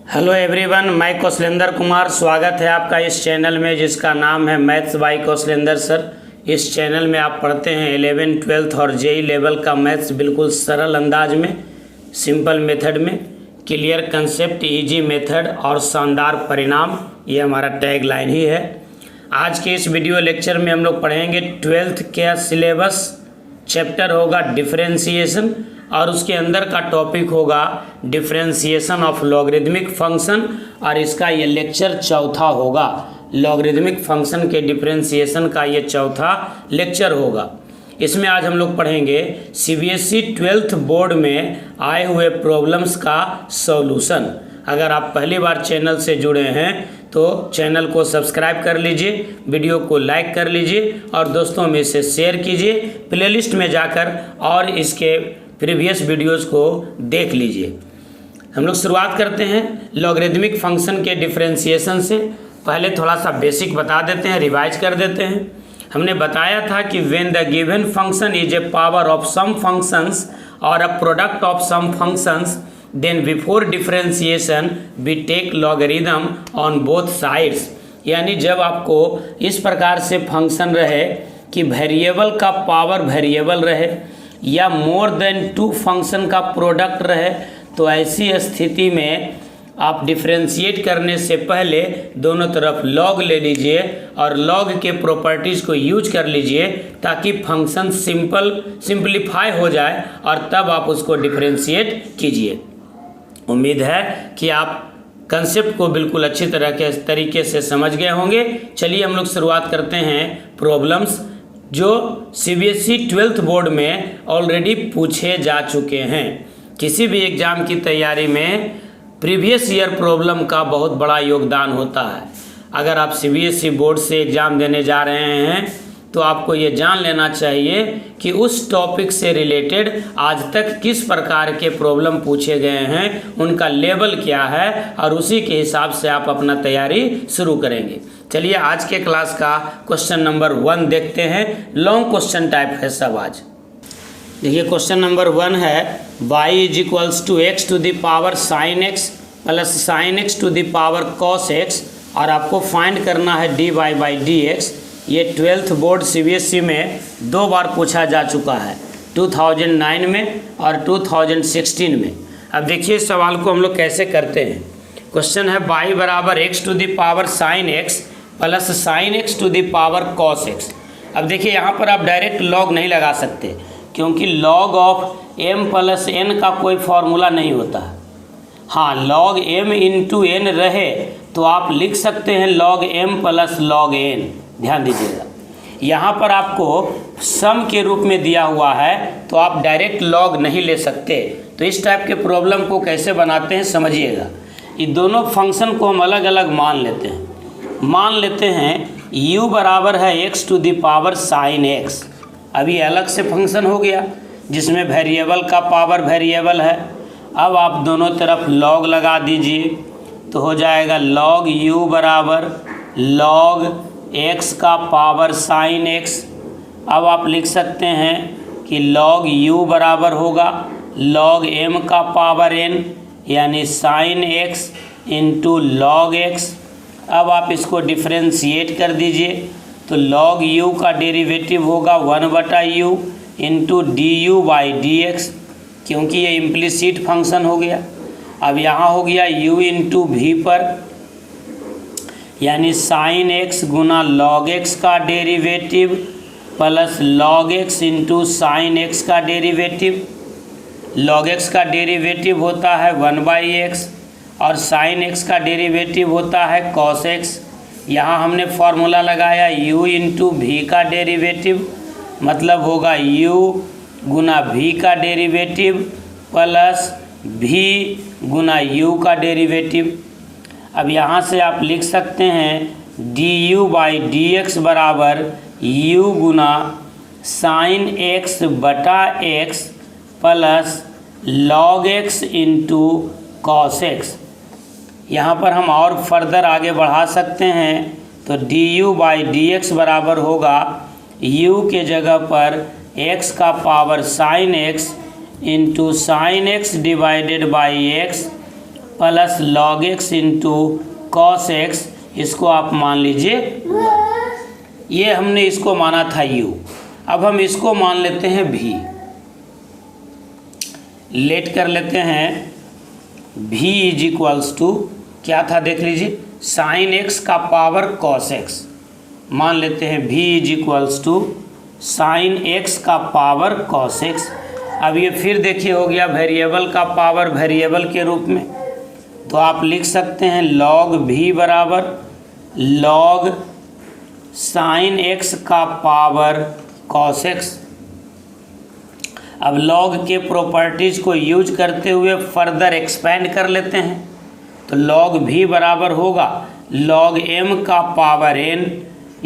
Hello everyone, मैं कौशलेंद्र कुमार। स्वागत है आपका इस चैनल में जिसका नाम है मैथ्स बाय कौशलेंद्र सर। इस चैनल में आप पढ़ते हैं 11th 12th और जेई लेवल का मैथ्स बिल्कुल सरल अंदाज में, सिंपल मेथड में, क्लियर कंसेप्ट, इजी मेथड और शानदार परिणाम। ये हमारा टैग लाइन ही है। आज के इस वीडियो लेक्चर में हम लोग पढ़ेंगे 12th का सिलेबस। चैप्टर होगा डिफरेंशिएशन और उसके अंदर का टॉपिक होगा डिफरेंशिएशन ऑफ लॉगरिदमिक फंक्शन, और इसका ये लेक्चर चौथा होगा। लॉगरिदमिक फंक्शन के डिफरेंशिएशन का ये चौथा लेक्चर होगा। इसमें आज हम लोग पढ़ेंगे सीबीएसई 12th बोर्ड में आए हुए प्रॉब्लम्स का सॉल्यूशन। अगर आप पहली बार चैनल से जुड़े हैं तो चैनल को सब्सक्राइब कर लीजिए, वीडियो को लाइक कर लीजिए और दोस्तों में से शेयर कीजिए। प्लेलिस्ट में जाकर और इसके प्रीवियस वीडियोस को देख लीजिए। हम लोग शुरुआत करते हैं लॉगरिदमिक फंक्शन के डिफरेंशिएशन से। पहले थोड़ा सा बेसिक बता देते हैं, रिवाइज कर देते हैं। हमने बताया था कि when the given function is a power of some functions और a product of some functions, then before differentiation we take logarithm on both sides. यानी जब आपको इस प्रकार से फंक्शन रहे कि वेरिएबल का पावर वेरिएबल रहे या मोर देन 2 फंक्शन का प्रोडक्ट रहे, तो ऐसी स्थिति में आप डिफरेंशिएट करने से पहले दोनों तरफ लॉग ले लीजिए और लॉग के प्रॉपर्टीज़ को यूज कर लीजिए ताकि फंक्शन सिंपलीफाई हो जाए और तब आप उसको डिफरेंशिएट कीजिए। उम्मीद है कि आप कंसेप्ट को बिल्कुल अच्छी तरीके से समझ गए होंगे। चलिए हम लोग शुरुआत करते हैं प्रॉब्लम्स जो सीबीएसई 12th बोर्ड में ऑलरेडी पूछे जा चुके हैं। किसी भी एग्ज़ाम की तैयारी में प्रीवियस ईयर प्रॉब्लम का बहुत बड़ा योगदान होता है। अगर आप सीबीएसई बोर्ड से एग्ज़ाम देने जा रहे हैं तो आपको ये जान लेना चाहिए कि उस टॉपिक से रिलेटेड आज तक किस प्रकार के प्रॉब्लम पूछे गए हैं, उनका लेवल क्या है, और उसी के हिसाब से आप अपना तैयारी शुरू करेंगे। चलिए आज के क्लास का क्वेश्चन नंबर 1 देखते हैं। लॉन्ग क्वेश्चन टाइप है सब आज। देखिए क्वेश्चन नंबर 1 है y is equals to x to the power sine x plus sine x to the power cos x, और आपको फाइंड करना है dy बाई डी एक्स। ये 12th बोर्ड सीबीएसई में 2 बार पूछा जा चुका है, 2009 में और 2016 में। अब देखिए इस सवाल को हम लोग कैसे करते हैं। क्वेश्चन है y बराबर x to the power sine x plus sine x to the power cos x. अब देखिए यहाँ पर आप डायरेक्ट लॉग नहीं लगा सकते क्योंकि log of m plus n का कोई फॉर्मूला नहीं होता है। हाँ, लॉग m इंटू n रहे तो आप लिख सकते हैं log m plus log n। ध्यान दीजिएगा, यहाँ पर आपको सम के रूप में दिया हुआ है तो आप डायरेक्ट लॉग नहीं ले सकते। तो इस टाइप के प्रॉब्लम को कैसे बनाते हैं समझिएगा। ये दोनों फंक्शन को हम अलग अलग मान लेते हैं। मान लेते हैं u बराबर है x to the power sine x. अब ये अलग से फंक्शन हो गया जिसमें वेरिएबल का पावर वेरिएबल है। अब आप दोनों तरफ लॉग लगा दीजिए तो हो जाएगा लॉग u बराबर लॉग x का पावर साइन x। अब आप लिख सकते हैं कि लॉग u बराबर होगा लॉग m का पावर n यानी sine x into log x। अब आप इसको डिफरेंशिएट कर दीजिए तो लॉग u का डेरिवेटिव होगा 1/u into D you by d x, क्योंकि ये इम्प्लिसिट फंक्शन हो गया। अब यहाँ हो गया u इंटू वी पर, यानी साइन x गुना लॉग x का derivative plus log x into sine x का डेरिवेटिव। लॉग x का डेरिवेटिव होता है 1/x और साइन x का डेरिवेटिव होता है cos x। यहाँ हमने फॉर्मूला लगाया u इंटू वी का डेरिवेटिव, मतलब होगा u गुना v का डेरिवेटिव प्लस v गुना u का डेरिवेटिव। अब यहाँ से आप लिख सकते हैं D you by d x बराबर u गुना साइन x बटा x plus log x into cos x। यहाँ पर हम और फर्दर आगे बढ़ा सकते हैं तो D you by d x बराबर होगा u के जगह पर x का power sine x into sine x divided by x plus log x into cos x, इसको आप मान लीजिए, ये हमने इसको माना था u। अब हम इसको मान लेते हैं v, लेट कर लेते हैं v इज इक्वल्स टू क्या था देख लीजिए, साइन x का पावर कॉस x। मान लेते हैं v is equals to sine x का पावर कॉस x। अब ये फिर देखिए हो गया वेरिएबल का पावर वेरिएबल के रूप में, तो आप लिख सकते हैं log v बराबर log साइन x का पावर कॉस x। अब log के प्रॉपर्टीज को यूज करते हुए फर्दर एक्सपेंड कर लेते हैं, तो log v बराबर होगा log m का पावर n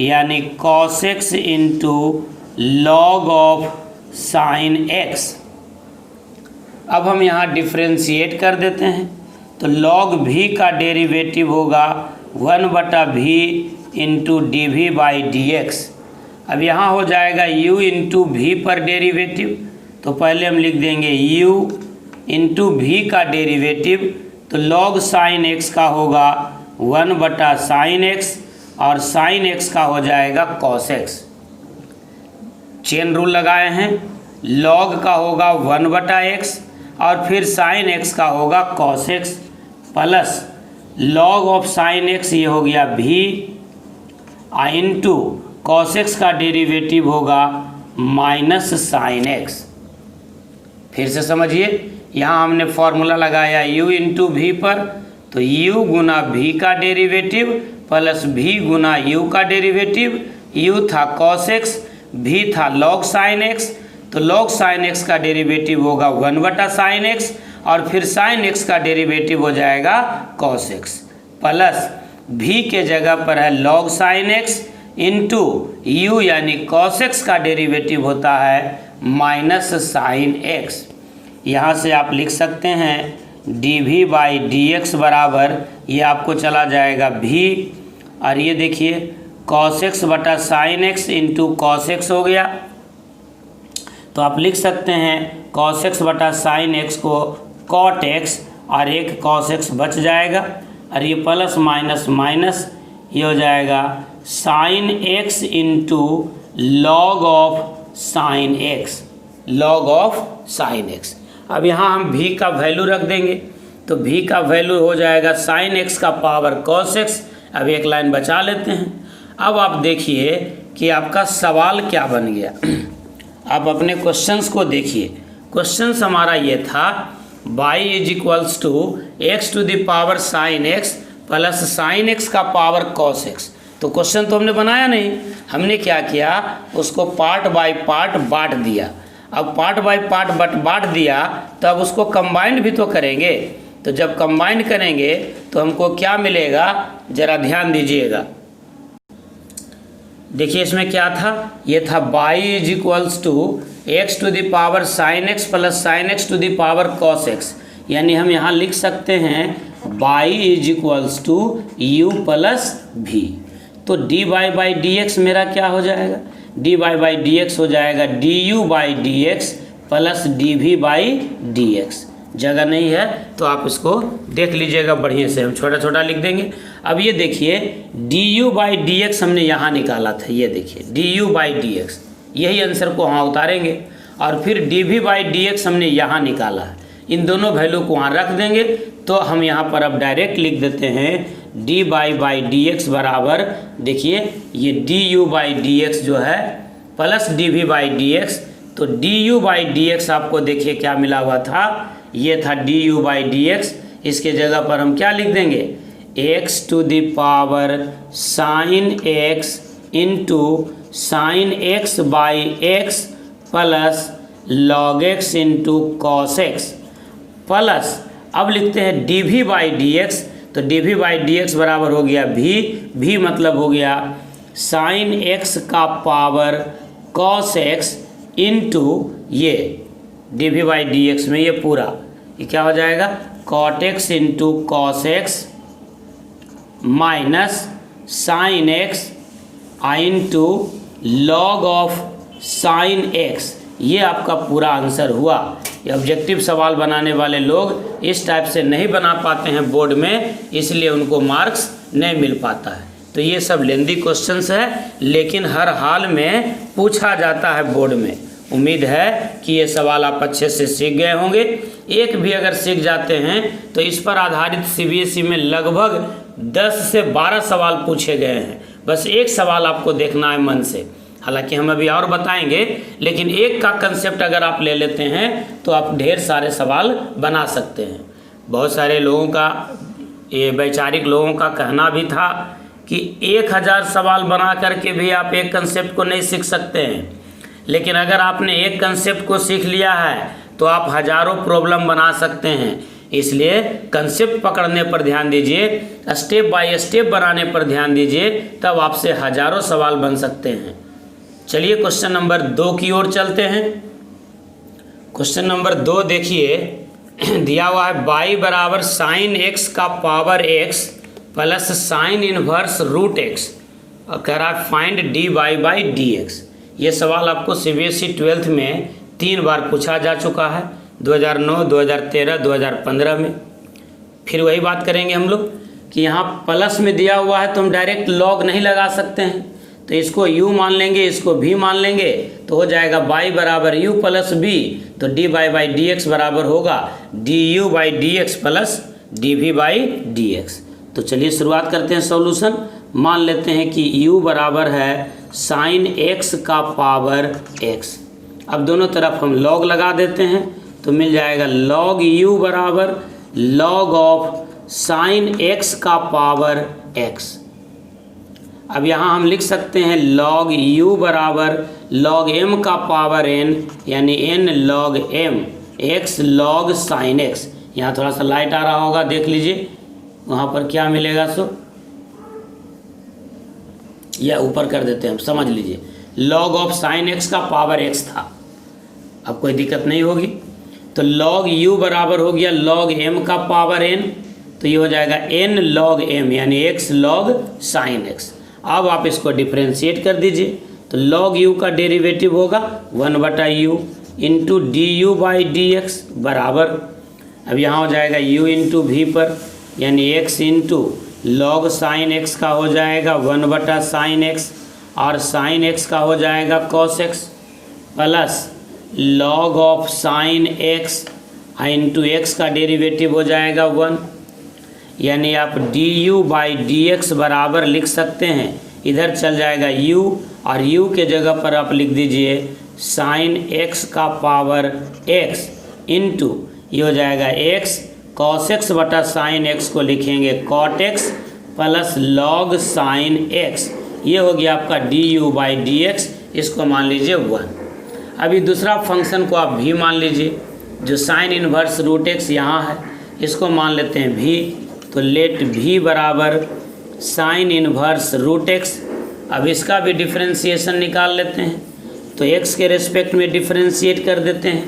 यानी cos x इंटू log ऑफ साइन x। अब हम यहाँ डिफ्रेंशिएट कर देते हैं, तो log v का डेरिवेटिव होगा 1/v into d v by d x. अब यहाँ हो जाएगा u इंटू वी पर डेरिवेटिव, तो पहले हम लिख देंगे u इंटू वी का डेरिवेटिव, तो log साइन x का होगा 1/साइन x और साइन x का हो जाएगा cos x। चेन रूल लगाए हैं, log का होगा 1/x और फिर साइन x का होगा cos x plus log of sine x, ये हो गया v इंटू cos x का डेरिवेटिव होगा माइनस साइन x। फिर से समझिए, यहाँ हमने फॉर्मूला लगाया u इंटू वी पर, तो u गुना v का डेरिवेटिव प्लस v गुना u का डेरिवेटिव। u था cos x, v था log साइन x, तो log साइन x का डेरिवेटिव होगा 1/साइन x और फिर साइन x का डेरिवेटिव हो जाएगा cos x प्लस v के जगह पर है log sine x into u यानी cos x का डेरिवेटिव होता है माइनस साइन x। यहाँ से आप लिख सकते हैं dv बाई dx बराबर, ये आपको चला जाएगा v, और ये देखिए cos x बटा sine x into cos x हो गया, तो आप लिख सकते हैं cos x बटा साइन x को cot x और एक cos x बच जाएगा, और ये प्लस माइनस माइनस, ये हो जाएगा sine x into log of sine x, log of sine x। अब यहाँ हम v का वैल्यू रख देंगे, तो v का वैल्यू हो जाएगा साइन x का पावर cos x। अब एक लाइन बचा लेते हैं। अब आप देखिए कि आपका सवाल क्या बन गया। आप अपने क्वेश्चंस को देखिए। क्वेश्चंस हमारा ये था y is equals to x to the power sine x plus sine x का पावर cos x। तो क्वेश्चन तो हमने बनाया नहीं, हमने क्या किया, उसको पार्ट बाय पार्ट बांट दिया। अब पार्ट बाय पार्ट बांट दिया, तो अब उसको कंबाइंड भी तो करेंगे, तो जब कंबाइंड करेंगे तो हमको क्या मिलेगा, ज़रा ध्यान दीजिएगा। देखिए इसमें क्या था, ये था y is equals to x to the power sine x plus sine x to the power cos x, यानी हम यहाँ लिख सकते हैं y is equals to u plus v। तो dy बाई डी एक्स मेरा क्या हो जाएगा, dy बाई डी एक्स हो जाएगा du by d x plus dv by d x. जगह नहीं है तो आप इसको देख लीजिएगा बढ़िया से, हम छोटा छोटा लिख देंगे। अब ये देखिए du बाई डी एक्स हमने यहाँ निकाला था, ये देखिए du बाई डी एक्स, यही आंसर को वहाँ उतारेंगे, और फिर dv बाई डी एक्स हमने यहाँ निकाला है। इन दोनों वैल्यू को वहाँ रख देंगे, तो हम यहाँ पर अब डायरेक्ट लिख देते हैं dy बाई डी एक्स बराबर, देखिए ये du बाई डी एक्स जो है plus dv by d x, तो du बाई डी एक्स आपको देखिए क्या मिला हुआ था, ये था du बाई डी एक्स। इसके जगह पर हम क्या लिख देंगे, x to the power sine x into sine x by x plus log x into cos x plus, अब लिखते हैं dv बाई डी एक्स, तो dv बाई डी एक्स बराबर हो गया v मतलब हो गया साइन x का पावर cos x इंटू ये dv बाई डी एक्स में ये पूरा, ये क्या हो जाएगा cot x into cos x minus sine x into log of sine x। ये आपका पूरा आंसर हुआ। ये ऑब्जेक्टिव सवाल बनाने वाले लोग इस टाइप से नहीं बना पाते हैं बोर्ड में, इसलिए उनको मार्क्स नहीं मिल पाता है। तो ये सब लेंदी क्वेश्चंस है, लेकिन हर हाल में पूछा जाता है बोर्ड में। उम्मीद है कि ये सवाल आप अच्छे से सीख गए होंगे। एक भी अगर सीख जाते हैं तो इस पर आधारित सीबीएसई में लगभग 10 से 12 सवाल पूछे गए हैं। बस एक सवाल आपको देखना है मन से, हालांकि हम अभी और बताएंगे, लेकिन एक का कंसेप्ट अगर आप ले लेते हैं तो आप ढेर सारे सवाल बना सकते हैं। बहुत सारे लोगों का, ये वैचारिक लोगों का कहना भी था कि 1000 सवाल बना करके भी आप एक कंसेप्ट को नहीं सीख सकते हैं, लेकिन अगर आपने एक कंसेप्ट को सीख लिया है तो आप हज़ारों प्रॉब्लम बना सकते हैं। इसलिए कंसेप्ट पकड़ने पर ध्यान दीजिए, स्टेप बाय स्टेप बनाने पर ध्यान दीजिए, तब आपसे हज़ारों सवाल बन सकते हैं। चलिए क्वेश्चन नंबर 2 की ओर चलते हैं। क्वेश्चन नंबर 2 देखिए, दिया हुआ है y बराबर साइन x का power x plus sine inverse root x और कह रहा है फाइंड dy/dx। ये सवाल आपको सीबीएसई 12th में 3 बार पूछा जा चुका है, 2009, 2013, 2015 में। फिर वही बात करेंगे हम लोग कि यहाँ प्लस में दिया हुआ है तो हम डायरेक्ट लॉग नहीं लगा सकते हैं, तो इसको u मान लेंगे, इसको v मान लेंगे, तो हो जाएगा y बराबर u प्लस b, तो dy/dx बराबर होगा du/dx प्लस dv/dx। तो चलिए शुरुआत करते हैं सॉल्यूशन। मान लेते हैं कि u बराबर है साइन x का पावर x। अब दोनों तरफ हम लॉग लगा देते हैं तो मिल जाएगा log u बराबर log ऑफ साइन x का पावर x। अब यहाँ हम लिख सकते हैं log u बराबर log m का पावर n, यानी n log m, x log sine x। यहाँ थोड़ा सा लाइट आ रहा होगा, देख लीजिए वहाँ पर क्या मिलेगा। सो या ऊपर कर देते हैं, हम समझ लीजिए log ऑफ साइन x का पावर x था, अब कोई दिक्कत नहीं होगी। तो log u बराबर हो गया log m का पावर n, तो ये हो जाएगा n log m, यानी x log साइन x। अब आप इसको डिफ्रेंशिएट कर दीजिए, तो log u का डेरिवेटिव होगा 1/u इंटू du/dx बराबर, अब यहाँ हो जाएगा u इंटू v पर, यानी x इंटू log साइन x का हो जाएगा 1/साइन x, और साइन x का हो जाएगा cos x, plus log of sine x into x का डेरिवेटिव हो जाएगा 1, यानी आप du/dx बराबर लिख सकते हैं, इधर चल जाएगा u और u के जगह पर आप लिख दीजिए साइन x का पावर x इंटू ये हो जाएगा x cos x बटा साइन x को लिखेंगे cot x plus log sine x। ये हो गया आपका du/dx, इसको मान लीजिए 1। अभी दूसरा फंक्शन को आप v मान लीजिए, जो साइन इनवर्स रूट x यहाँ है, इसको मान लेते हैं v। तो लेट v बराबर साइन इनवर्स रूट x। अब इसका भी डिफ्रेंशिएशन निकाल लेते हैं, तो x के रेस्पेक्ट में डिफ्रेंशिएट कर देते हैं,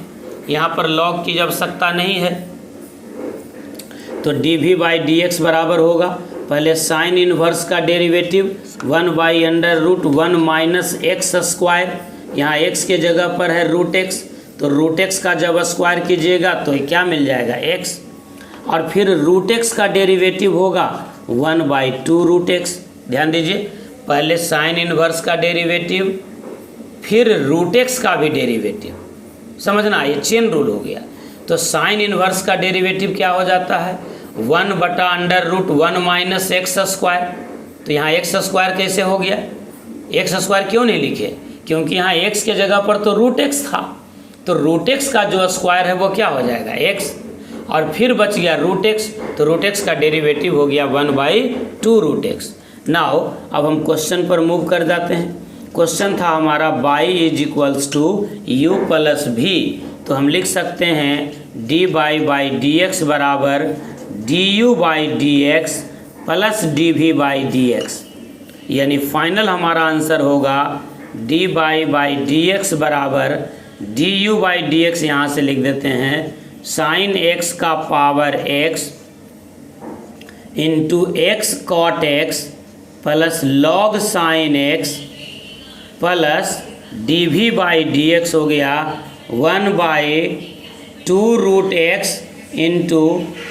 यहाँ पर log की आवश्यकता नहीं है। तो dv/dx बराबर होगा, पहले साइन इनवर्स का डेरिवेटिव 1/√1 माइनस एक्स स्क्वायर, यहाँ x के जगह पर है रूट x, तो रूट x का जब स्क्वायर कीजिएगा तो क्या मिल जाएगा x, और फिर रूट x का डेरिवेटिव होगा 1/2√x। ध्यान दीजिए, पहले साइन इनवर्स का डेरिवेटिव, फिर रूट x का भी डेरिवेटिव, समझना ये चेन रूल हो गया। तो साइन इनवर्स का डेरिवेटिव क्या हो जाता है 1/√1 माइनस एक्स स्क्वायर। तो यहाँ एक्स स्क्वायर कैसे हो गया, एक्स स्क्वायर क्यों नहीं लिखे, क्योंकि यहाँ x के जगह पर तो रूट x था, तो रूट x का जो स्क्वायर है वो क्या हो जाएगा x, और फिर बच गया रूट x, तो रूट x का डेरिवेटिव हो गया 1/2√x। नाउ अब हम क्वेश्चन पर मूव कर जाते हैं। क्वेश्चन था हमारा y = u प्लस v, तो हम लिख सकते हैं dy/dx बराबर du/dx प्लस dv/dx, यानी फाइनल हमारा आंसर होगा dy/dx बराबर du/dx, यहाँ से लिख देते हैं साइन x का power x into x cot x plus log sine x plus dv/dx हो गया 1/2 2√x इंटू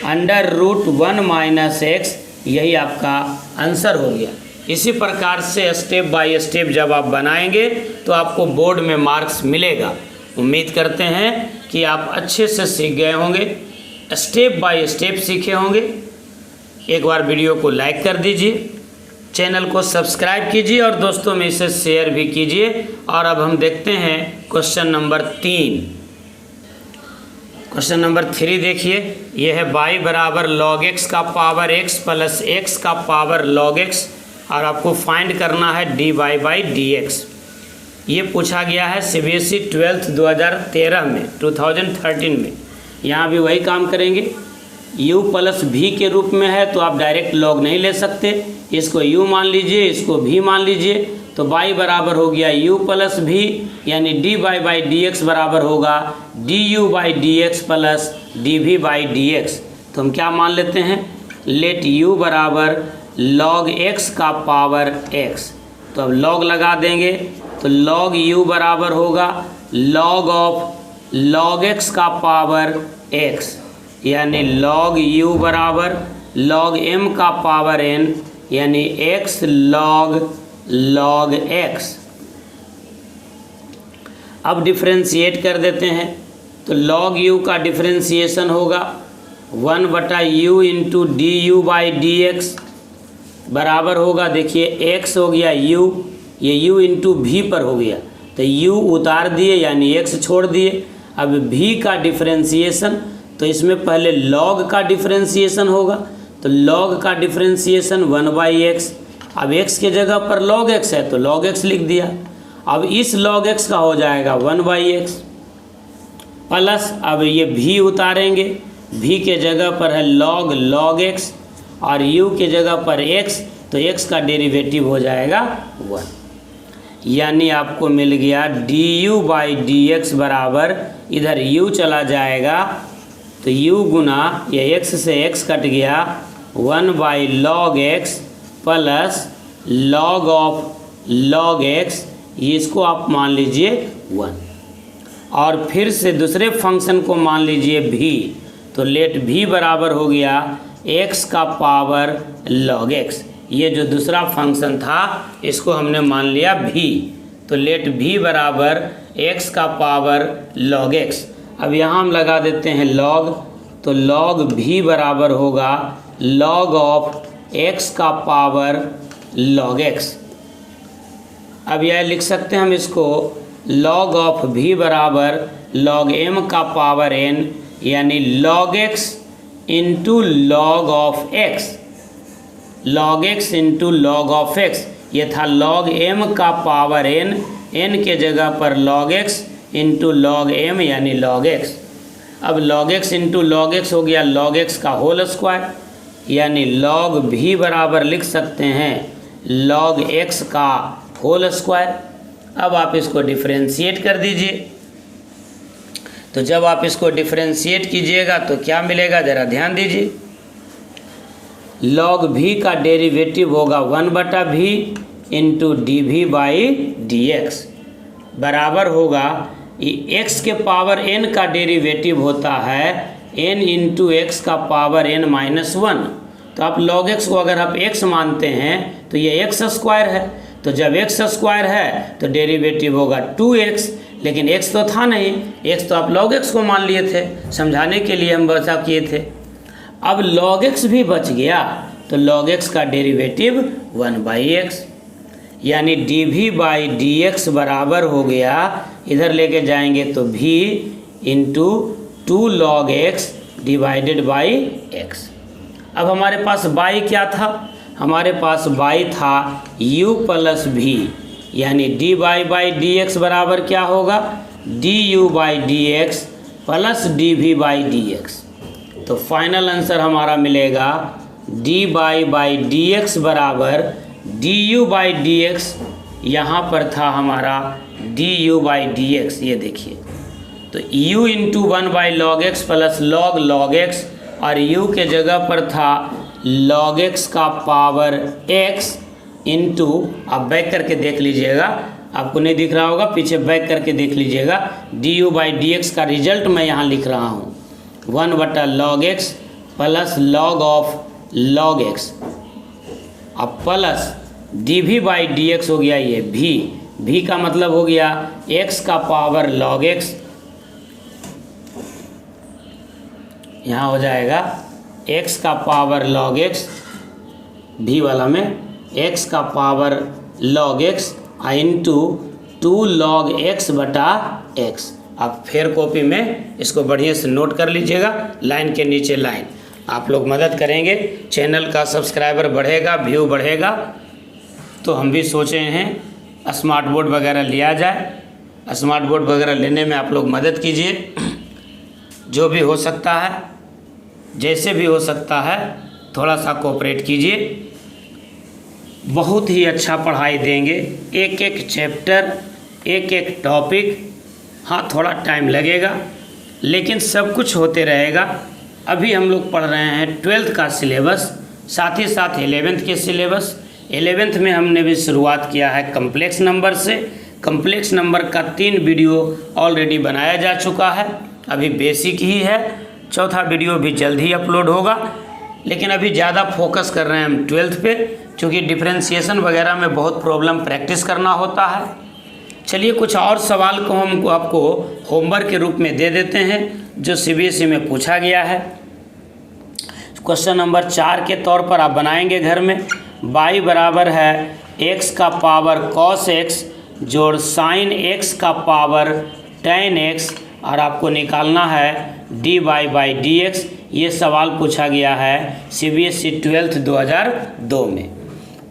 √1 - x, यही आपका आंसर हो गया। इसी प्रकार से स्टेप बाय स्टेप जब आप बनाएंगे तो आपको बोर्ड में मार्क्स मिलेगा। उम्मीद करते हैं कि आप अच्छे से सीख गए होंगे, स्टेप बाय स्टेप सीखे होंगे। एक बार वीडियो को लाइक कर दीजिए, चैनल को सब्सक्राइब कीजिए और दोस्तों में इसे शेयर भी कीजिए। और अब हम देखते हैं क्वेश्चन नंबर 3। क्वेश्चन नंबर 3 देखिए, यह है y बराबर log x का पावर x प्लस x का पावर log x और आपको फाइंड करना है dy/dx। ये पूछा गया है CBSE 12th 2013 में 2013 में। यहाँ भी वही काम करेंगे। u प्लस v के रूप में है तो आप डायरेक्ट log नहीं ले सकते, इसको u मान लीजिए, इसको v मान लीजिए। तो y बराबर हो गया u प्लस v, यानी dy/dx बराबर होगा du/dx प्लस dv/dx। तो हम क्या मान लेते हैं, लेट u बराबर log x का पावर x। तो अब log लगा देंगे तो log u बराबर होगा log ऑफ log x का पावर x, यानी log u बराबर log m का पावर n, यानी x log x। अब डिफ्रेंशिएट कर देते हैं तो log u का डिफ्रेंशिएशन होगा 1/u इंटू du/dx बराबर होगा, देखिए x हो गया u, ये u इंटू v पर हो गया तो u उतार दिए यानी x छोड़ दिए। अब v का डिफ्रेंशिएशन, तो इसमें पहले log का डिफ्रेंशिएशन होगा तो log का डिफ्रेंशिएशन 1/x। अब x के जगह पर log x है तो log x लिख दिया। अब इस log x का हो जाएगा 1/x प्लस, अब ये v उतारेंगे, v के जगह पर है log x और u के जगह पर x, तो x का डेरिवेटिव हो जाएगा 1, यानी आपको मिल गया du/dx बराबर, इधर u चला जाएगा तो u गुना ये x से x कट गया 1/log x plus log of log x, ये इसको आप मान लीजिए 1। और फिर से दूसरे फंक्शन को मान लीजिए v, तो लेट v बराबर हो गया x का पावर log x। ये जो दूसरा फंक्शन था इसको हमने मान लिया v, तो लेट v बराबर x का पावर log x। अब यहाँ हम लगा देते हैं log, तो log v बराबर होगा log ऑफ x का पावर log x। अब यह लिख सकते हैं हम इसको log ऑफ v बराबर log m का पावर n, यानी log x इंटू log of x, log x इंटू log ऑफ x। ये था log m का पावर n, n के जगह पर log x इंटू log m यानी log x। अब log x इंटू log x हो गया log x का होल स्क्वायर, यानी log v बराबर लिख सकते हैं log x का होल स्क्वायर। अब आप इसको डिफरेंशिएट कर दीजिए, तो जब आप इसको डिफरेंशिएट कीजिएगा तो क्या मिलेगा, ज़रा ध्यान दीजिए। log v का डेरिवेटिव होगा 1/v इंटू dv/dx बराबर होगा, x के पावर n का डेरिवेटिव होता है n इंटू x का पावर n-1। तो आप log x को अगर आप x मानते हैं तो ये x स्क्वायर है, तो जब x स्क्वायर है तो डेरिवेटिव होगा 2x, लेकिन x तो था नहीं, x तो आप log x को मान लिए थे, समझाने के लिए हम बचा किए थे। अब log x भी बच गया तो log x का डेरिवेटिव 1/x, यानी dv/dx बराबर हो गया, इधर लेके जाएंगे तो v into 2 log x divided by x। अब हमारे पास y क्या था, हमारे पास y था u प्लस v, यानी dy/dx बराबर क्या होगा, du/dx प्लस dv/dx। तो फाइनल आंसर हमारा मिलेगा dy/dx बराबर du/dx, यहाँ पर था हमारा du/dx, ये देखिए। तो u into 1/log x plus log x, और u के जगह पर था log x का पावर x इंटू, आप बैक करके देख लीजिएगा, आपको नहीं दिख रहा होगा, पीछे बैक करके देख लीजिएगा। du/dx का रिजल्ट मैं यहाँ लिख रहा हूँ 1/log x plus log of log x, अब प्लस dv/dx हो गया ये v का मतलब हो गया x का पावर log x, यहाँ हो जाएगा x का पावर log x, v वाला में x का power log x into 2 log x/x। आप फिर कॉपी में इसको बढ़िया से नोट कर लीजिएगा, लाइन के नीचे लाइन। आप लोग मदद करेंगे, चैनल का सब्सक्राइबर बढ़ेगा, व्यू बढ़ेगा, तो हम भी सोचे हैं स्मार्ट बोर्ड वगैरह लिया जाए। स्मार्ट बोर्ड वगैरह लेने में आप लोग मदद कीजिए, जो भी हो सकता है, जैसे भी हो सकता है, थोड़ा सा कोऑपरेट कीजिए। बहुत ही अच्छा पढ़ाई देंगे, एक एक चैप्टर, एक एक टॉपिक। हाँ, थोड़ा टाइम लगेगा, लेकिन सब कुछ होते रहेगा। अभी हम लोग पढ़ रहे हैं 12th का सिलेबस, साथ ही साथ 11th के सिलेबस। 11th में हमने भी शुरुआत किया है कम्प्लेक्स नंबर से। कम्प्लेक्स नंबर का 3 वीडियो ऑलरेडी बनाया जा चुका है, अभी बेसिक ही है। चौथा वीडियो भी जल्द ही अपलोड होगा, लेकिन अभी ज़्यादा फोकस कर रहे हैं हम 12th पे, क्योंकि डिफ्रेंशिएशन वगैरह में बहुत प्रॉब्लम प्रैक्टिस करना होता है। चलिए कुछ और सवाल को हम आपको होमवर्क के रूप में दे देते हैं, जो CBSE में पूछा गया है। क्वेश्चन नंबर 4 के तौर पर आप बनाएंगे घर में। y बराबर है x का पावर cos x जोड़ sin x का पावर tan x, और आपको निकालना है dy/dx। ये सवाल पूछा गया है CBSE 12th 2002 में।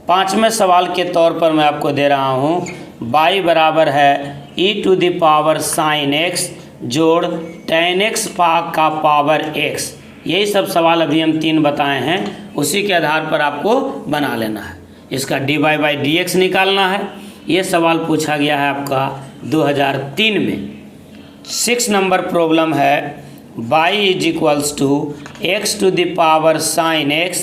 5वें सवाल के तौर पर मैं आपको दे रहा हूँ y बराबर है e⁻ sin x जोड़ tan x का पावर x। यही सब सवाल अभी हम 3 बताए हैं, उसी के आधार पर आपको बना लेना है। इसका dy/dx निकालना है। ये सवाल पूछा गया है आपका 2003 में। 6 नंबर प्रॉब्लम है y = x⁻ sin x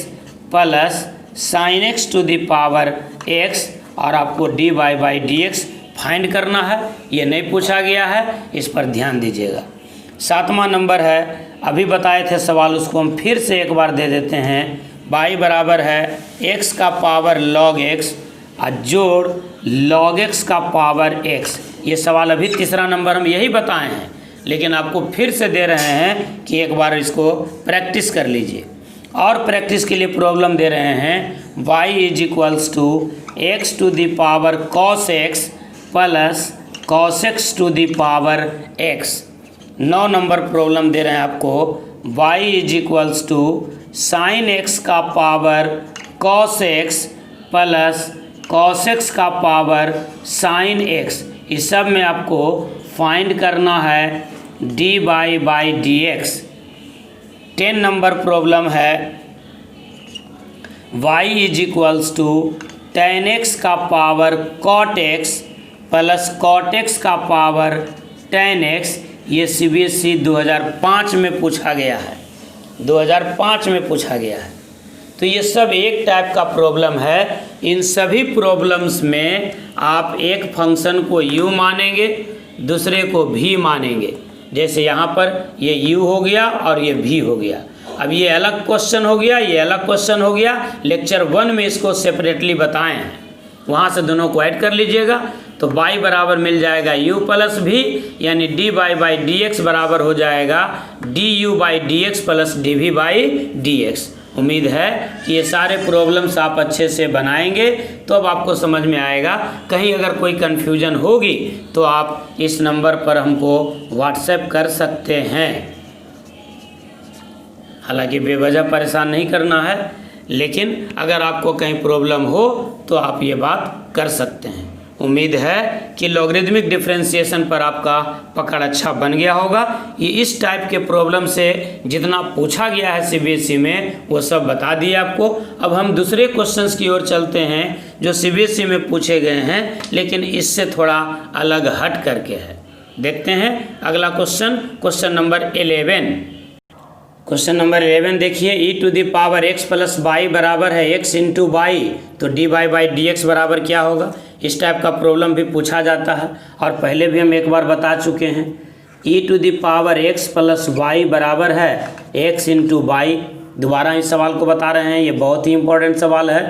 plus sin x⁻x, और आपको dy/dx फाइंड करना है। ये नहीं पूछा गया है, इस पर ध्यान दीजिएगा। 7वां नंबर है, अभी बताए थे सवाल, उसको हम फिर से एक बार दे देते हैं। y बराबर है x का पावर log x जोड़ log x का पावर x। ये सवाल अभी 3रा नंबर हम यही बताए हैं, लेकिन आपको फिर से दे रहे हैं कि एक बार इसको प्रैक्टिस कर लीजिए। और प्रैक्टिस के लिए प्रॉब्लम दे रहे हैं y = x⁻ cos x plus cos x⁻x। 9 number problem दे रहे हैं आपको y = sin x का power cos x plus cos x का पावर sin x। इस सब में आपको फाइंड करना है dy/dx। 10 नंबर प्रॉब्लम है y = tan x का power cot x plus cot x का पावर tan x। ये CBSE 2005 में पूछा गया है, 2005 में पूछा गया है। तो ये सब एक टाइप का प्रॉब्लम है। इन सभी प्रॉब्लम्स में आप एक फंक्शन को u मानेंगे, दूसरे को v मानेंगे। जैसे यहाँ पर ये u हो गया और ये v हो गया। अब ये अलग क्वेश्चन हो गया, ये अलग क्वेश्चन हो गया। लेक्चर 1 में इसको सेपरेटली बताए हैं, वहाँ से दोनों को ऐड कर लीजिएगा। तो y बराबर मिल जाएगा u प्लस v, यानी dy/dx बराबर हो जाएगा du/dx प्लस dv/dx। उम्मीद है कि ये सारे प्रॉब्लम्स आप अच्छे से बनाएंगे, तो अब आपको समझ में आएगा। कहीं अगर कोई कन्फ्यूजन होगी तो आप इस नंबर पर हमको व्हाट्सएप कर सकते हैं। हालांकि बेवजह परेशान नहीं करना है, लेकिन अगर आपको कहीं प्रॉब्लम हो तो आप ये बात कर सकते हैं। उम्मीद है कि लॉगरिदमिक डिफरेंशिएशन पर आपका पकड़ अच्छा बन गया होगा। ये इस टाइप के प्रॉब्लम से जितना पूछा गया है CBSE में वो सब बता दिए आपको। अब हम दूसरे क्वेश्चंस की ओर चलते हैं जो CBSE में पूछे गए हैं, लेकिन इससे थोड़ा अलग हट करके है। देखते हैं अगला question, question number 11। Question number 11 देखिए, e⁴x प्लस y बराबर है x इंटू वाई, तो dy बाई डी एक्स बराबर क्या होगा। इस टाइप का प्रॉब्लम भी पूछा जाता है और पहले भी हम एक बार बता चुके हैं। e⁴x प्लस y बराबर है x इंटू वाई। दोबारा इस सवाल को बता रहे हैं, ये बहुत ही इंपॉर्टेंट सवाल है।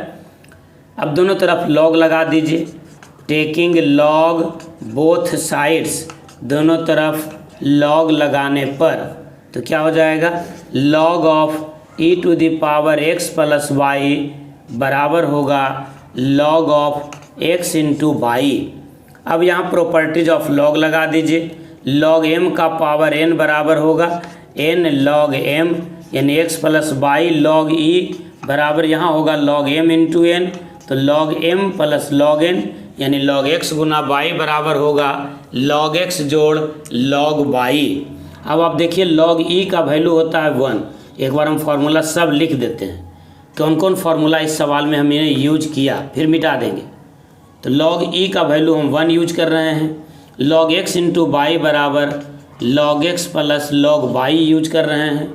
अब दोनों तरफ लॉग लगा दीजिए, टेकिंग लॉग बोथ साइड्स, दोनों तरफ लॉग लगाने पर तो क्या हो जाएगा, log of e⁴x plus y बराबर होगा log of x into y. अब यहाँ प्रॉपर्टीज ऑफ लॉग लगा दीजिए, लॉग m का पावर n बराबर होगा n लॉग m, यानी x plus y log e बराबर यहाँ होगा लॉग m इंटू n, तो log m plus log n यानी लॉग x गुना y बराबर होगा लॉग x जोड़ लॉग y। अब आप देखिए लॉग e का वैल्यू होता है 1। एक बार हम फार्मूला सब लिख देते हैं, कौन कौन फार्मूला इस सवाल में हमने यूज किया, फिर मिटा देंगे। तो लॉग e का वैल्यू हम 1 यूज कर रहे हैं, लॉग x इंटू वाई बराबर log x plus log y use कर रहे हैं,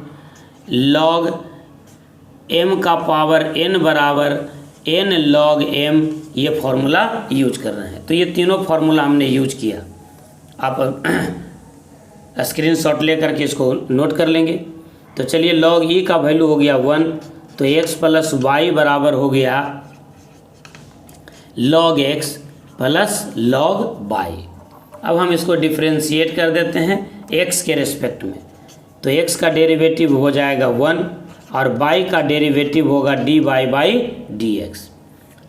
लॉग m का पावर n बराबर n लॉग m, ये फार्मूला यूज कर रहे हैं। तो ये तीनों फार्मूला हमने यूज किया। आप स्क्रीनशॉट ले करके इसको नोट कर लेंगे। तो चलिए लॉग e का वैल्यू हो गया 1, तो x प्लस वाई बराबर हो गया log x plus log y। अब हम इसको डिफ्रेंशिएट कर देते हैं x के रिस्पेक्ट में, तो x का डेरिवेटिव हो जाएगा 1 और y का डेरिवेटिव होगा dy by d x.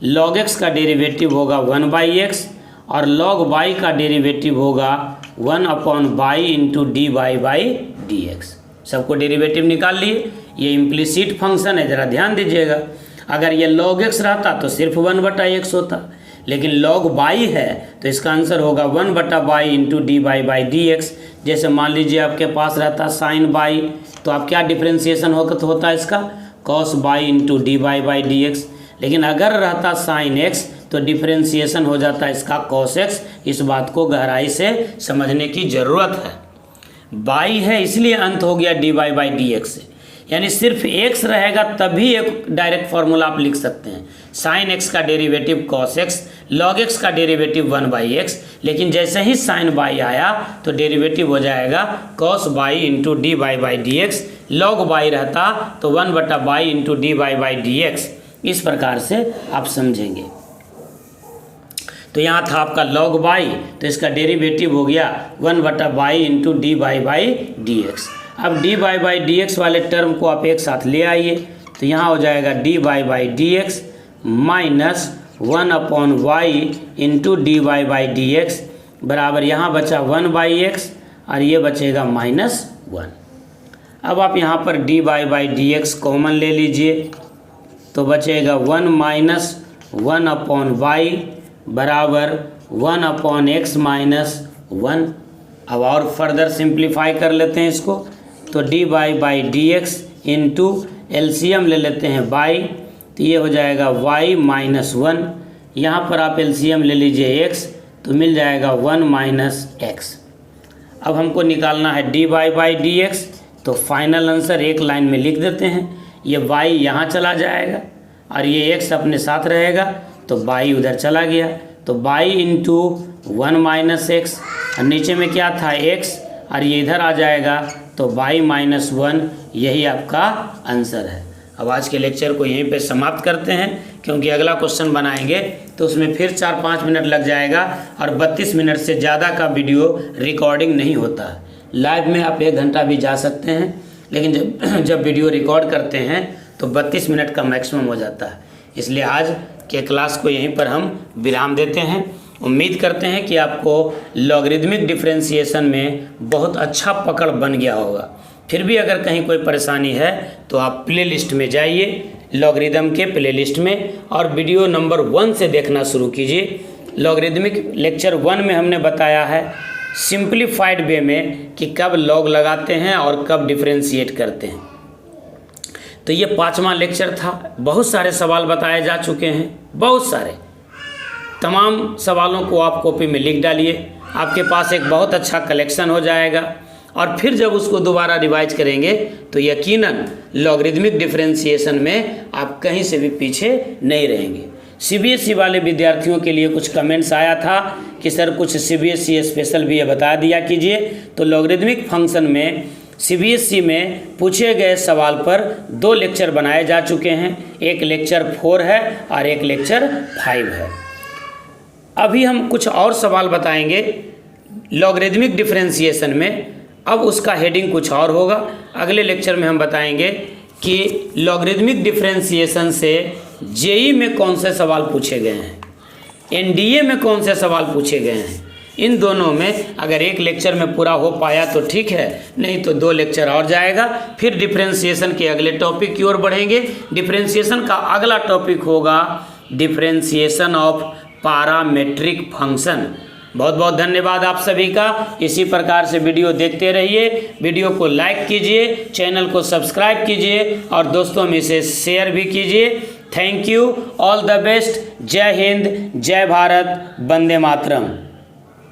Log x का डेरिवेटिव होगा 1 बाई एक्स और लॉग y का डेरिवेटिव होगा 1 upon y into d y by d x. सबको डेरिवेटिव निकाल लिए। ये इम्प्लिसिट फंक्शन है, ज़रा ध्यान दीजिएगा। अगर ये लॉग x रहता तो सिर्फ 1/x होता, लेकिन लॉग y है तो इसका आंसर होगा 1/y into d y by d x. जैसे मान लीजिए आपके पास रहता साइन y, तो आप क्या डिफ्रेंसिएशन होता है इसका, cos y into d y by d x. लेकिन अगर रहता साइन x तो डिफ्रेंसिएशन हो जाता है इसका कॉस x। इस बात को गहराई से समझने की ज़रूरत है। y है इसलिए अंत हो गया dy बाई डी एक्स से, यानी सिर्फ x रहेगा तभी एक डायरेक्ट फार्मूला आप लिख सकते हैं, साइन x का derivative cos x, log x का डेरिवेटिव 1/x। लेकिन जैसे ही साइन y आया तो डेरिवेटिव हो जाएगा cos y into d y by d x. Log y रहता तो 1/y into d y by d x. इस प्रकार से आप समझेंगे। तो यहाँ था आपका log y, तो इसका डेरिवेटिव हो गया 1/y into d y by d x. अब d y by d x वाले टर्म को आप एक साथ ले आइए, तो यहाँ हो जाएगा d y by d x minus 1 upon y into d y by d x बराबर यहाँ बचा 1/x और ये बचेगा -1। अब आप यहाँ पर d y by d x common ले लीजिए, तो बचेगा 1 माइनस 1 अपॉन वाई बराबर 1 अपॉन एक्स माइनस 1। अब और फर्दर सिंप्लीफाई कर लेते हैं इसको, तो d y by d x into LCM ले लेते हैं y, तो ये हो जाएगा y माइनस 1। यहाँ पर आप एलसीएम ले लीजिए x, तो मिल जाएगा 1 माइनस एक्स। अब हमको निकालना है d y by d x, तो फाइनल आंसर एक लाइन में लिख देते हैं। ये y यहाँ चला जाएगा और ये x अपने साथ रहेगा, तो y उधर चला गया, तो y इंटू 1 माइनस एक्स, और नीचे में क्या था x, और ये इधर आ जाएगा तो y माइनस 1। यही आपका आंसर है। अब आज के लेक्चर को यहीं पे समाप्त करते हैं, क्योंकि अगला क्वेश्चन बनाएंगे तो उसमें फिर 4-5 मिनट लग जाएगा और 32 मिनट से ज़्यादा का वीडियो रिकॉर्डिंग नहीं होता। लाइव में आप 1 घंटा भी जा सकते हैं, लेकिन जब वीडियो रिकॉर्ड करते हैं तो 32 मिनट का मैक्सिमम हो जाता है। इसलिए आज के क्लास को यहीं पर हम विराम देते हैं। उम्मीद करते हैं कि आपको लॉगरिदमिक डिफरेंशिएशन में बहुत अच्छा पकड़ बन गया होगा। फिर भी अगर कहीं कोई परेशानी है तो आप प्लेलिस्ट में जाइए, लॉगरिदम के प्लेलिस्ट में, और वीडियो नंबर 1 से देखना शुरू कीजिए। लॉगरिदमिक लेक्चर 1 में हमने बताया है सिंप्लीफाइड वे में कि कब लॉग लगाते हैं और कब डिफरेंशिएट करते हैं। तो ये 5वां लेक्चर था। बहुत सारे सवाल बताए जा चुके हैं, बहुत सारे। तमाम सवालों को आप कॉपी में लिख डालिए, आपके पास एक बहुत अच्छा कलेक्शन हो जाएगा। और फिर जब उसको दोबारा रिवाइज करेंगे तो यकीनन लॉगरिदमिक डिफरेंशिएशन में आप कहीं से भी पीछे नहीं रहेंगे। सीबीएसई वाले विद्यार्थियों के लिए कुछ कमेंट्स आया था कि सर कुछ सीबीएसई स्पेशल भी ये बता दिया कीजिए। तो लॉगरिदमिक फंक्शन में सीबीएसई में पूछे गए सवाल पर 2 लेक्चर बनाए जा चुके हैं, एक लेक्चर 4 है और एक लेक्चर 5 है। अभी हम कुछ और सवाल बताएंगे लॉगरिदमिक डिफरेंशिएशन में, अब उसका हेडिंग कुछ और होगा। अगले लेक्चर में हम बताएंगे कि लॉगरिदमिक डिफरेंशिएशन से जेई में कौन से सवाल पूछे गए हैं, एनडीए में कौन से सवाल पूछे गए हैं। इन दोनों में अगर एक लेक्चर में पूरा हो पाया तो ठीक है, नहीं तो 2 लेक्चर और जाएगा। फिर डिफरेंशिएशन के अगले टॉपिक की ओर बढ़ेंगे। डिफरेंशिएशन का अगला टॉपिक होगा डिफरेंशिएशन ऑफ पैरामीट्रिक फंक्शन। बहुत बहुत धन्यवाद आप सभी का। इसी प्रकार से वीडियो देखते रहिए, वीडियो को लाइक कीजिए, चैनल को सब्सक्राइब कीजिए और दोस्तों में इसे शेयर भी कीजिए। Thank you, all the best. जय हिंद, जय भारत, वंदे मातरम।